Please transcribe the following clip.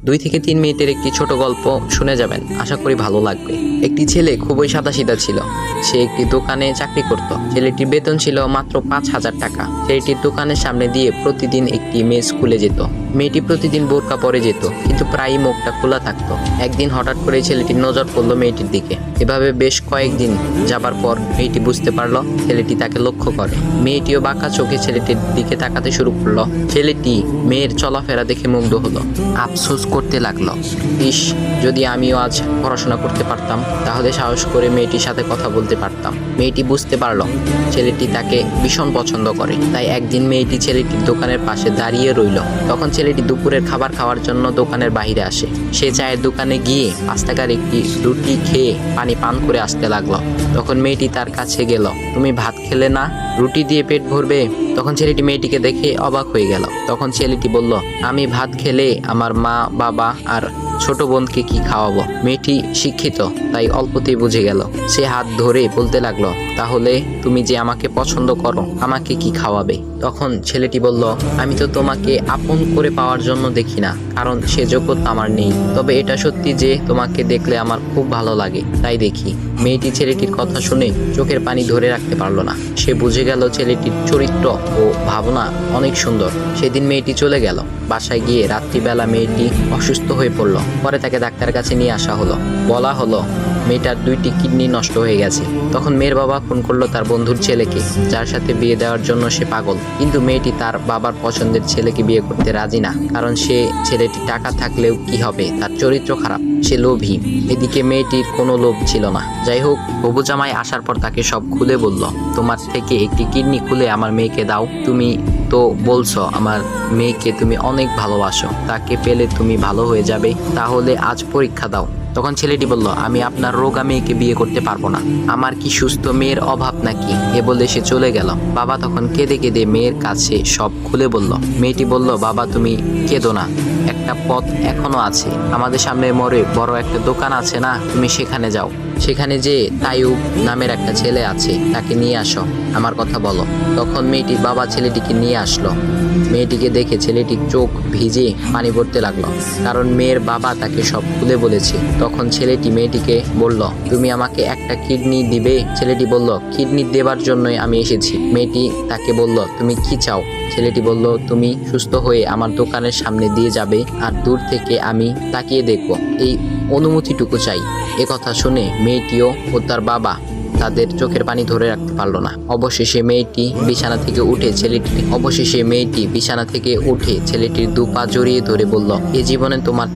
2 থেকে 3 মিনিটের একটি ছোট গল্প শুনে যাবেন, আশা করি ভালো লাগবে। একটি ছেলে খুবই সাদাসিধা ছিল। সে একটি দোকানে চাকরি করত। ছেলেটির বেতন ছিল মাত্র 5,000 টাকা। ছেলেটির দোকানের সামনে দিয়ে প্রতিদিন একটি মেয়ে স্কুলে যেত। মেয়েটি প্রতিদিন বোরকা পরে যেত, কিন্তু প্রায়ই মুখটা খোলা থাকতো। একদিন হঠাৎ করে ছেলেটির নজর পড়লো মেয়েটির দিকে। এভাবে বেশ কয়েকদিন যাবার পর মেয়েটি বুঝতে পারলো ছেলেটি তাকে লক্ষ্য করে। মেয়েটিও বাঁকা চোখে ছেলেটির দিকে তাকাতে শুরু করলো। ছেলেটি মেয়ের চলাফেরা দেখে মুগ্ধ হলো। আফসোস করতে লাগলো, ইস, যদি আমিও আজ পড়াশোনা করতে পারতাম, তাহলে সাহস করে মেয়েটির সাথে কথা বলতে পারতাম। মেয়েটি বুঝতে পারলো ছেলেটি তাকে ভীষণ পছন্দ করে। তাই একদিন মেয়েটি ছেলেটির দোকানের পাশে দাঁড়িয়ে রইল। তখন ছেলেটি দুপুরের খাবার খাওয়ার জন্য দোকানের বাইরে আসে। সে চায়ের দোকানে গিয়ে 5 টাকার একটি রুটি খেয়ে পানি পান করে আসতে লাগলো। তখন মেয়েটি তার কাছে গেল। তুমি ভাত খেলে না, রুটি দিয়ে পেট ভরবে? তখন ছেলেটি মেয়েটিকে দেখে অবাক হয়ে গেল। তখন ছেলেটি বলল, আমি ভাত খেলে আমার মা, বাবা আর ছোট বোনকে কি খাওয়াবো? মেয়েটি শিক্ষিত, তাই অল্পতেই বুঝে গেল। সে হাত ধরে বলতে লাগলো, তাহলে তুমি যে আমাকে পছন্দ করো, আমাকে কি খাওয়াবে? তখন ছেলেটি বলল, আমি তো তোমাকে আপন করে পাওয়ার জন্য দেখি না, কারণ সে যোগ্যতা আমার নেই। তবে এটা সত্যি যে তোমাকে দেখলে আমার খুব ভালো লাগে, তাই দেখি। মেয়েটি ছেলেটির কথা শুনে চোখের পানি ধরে রাখতে পারলো না। সে বুঝে গেল ছেলেটির চরিত্র ও ভাবনা অনেক সুন্দর। সেদিন মেয়েটি চলে গেল। বাসায় গিয়ে রাত্রিবেলা মেয়েটি অসুস্থ হয়ে পড়ল। পরে তাকে ডাক্তারের কাছে নিয়ে আসা হলো। বলা হলো মেয়েটার 2টি কিডনি নষ্ট হয়ে গেছে। তখন মেয়ের বাবা ফোন করলো তার বন্ধুর ছেলেকে, যার সাথে বিয়ে দেওয়ার জন্য সে পাগল। কিন্তু মেয়েটি তার বাবার পছন্দের ছেলেকে বিয়ে করতে রাজি না, কারণ সে ছেলেটি টাকা থাকলেও কি হবে, তার চরিত্র খারাপ, সে লোভী। এদিকে মেয়েটির কোনো লোভ ছিল না। যাই হোক, হবু জামাই আসার পর তাকে সব খুলে বলল, তোমার থেকে একটি কিডনি খুলে আমার মেয়েকে দাও। তুমি তো বলছো আমার মেয়েকে তুমি অনেক ভালোবাসো, তাকে পেলে তুমি ভালো হয়ে যাবে, তাহলে আজ পরীক্ষা দাও। তখন ছেলেটি বলল, আমি আপনার রোগা মেয়েকে বিয়ে করতে পারবো না, আমার কি সুস্থ মেয়ের অভাব নাকি? এ বলে সে চলে গেল। বাবা তখন কেঁদে কেঁদে মেয়ের কাছে সব খুলে বলল। মেয়েটি বলল, বাবা তুমি কেঁদো না, একটা পথ এখনো আছে। আমাদের সামনে মোড়ে বড় একটা দোকান আছে না, তুমি সেখানে যাও। সেখানে যে তাইয়ুব নামের একটা ছেলে আছে, তাকে নিয়ে আসো, আমার কথা বলো। তখন মেয়েটির বাবা ছেলেটিকে নিয়ে আসলো। মেয়েটিকে দেখে ছেলেটির চোখ ভিজে পানি পড়তে লাগলো, কারণ মেয়ের বাবা তাকে সব খুলে বলেছে। তখন ছেলেটি মেয়েটিকে বলল, তুমি আমাকে একটা কিডনি দিবে? ছেলেটি বলল, কিডনি দেবার জন্যই আমি এসেছি। মেয়েটি তাকে বলল, তুমি কি চাও? ছেলেটি বলল, তুমি সুস্থ হয়ে আমার দোকানের সামনে দিয়ে যাবে, আর দূর থেকে আমি তাকিয়ে দেখব, এই অনুমতিটুকু চাই। একথা শুনে মেয়েটিও ও তার বাবা তাদের চোখের পানি ধরে রাখতে পারলো না। অবশেষে মেয়েটি বিছানা থেকে উঠে ছেলেটির 2 পা জড়িয়ে ধরে বলল, এ জীবনে তোমার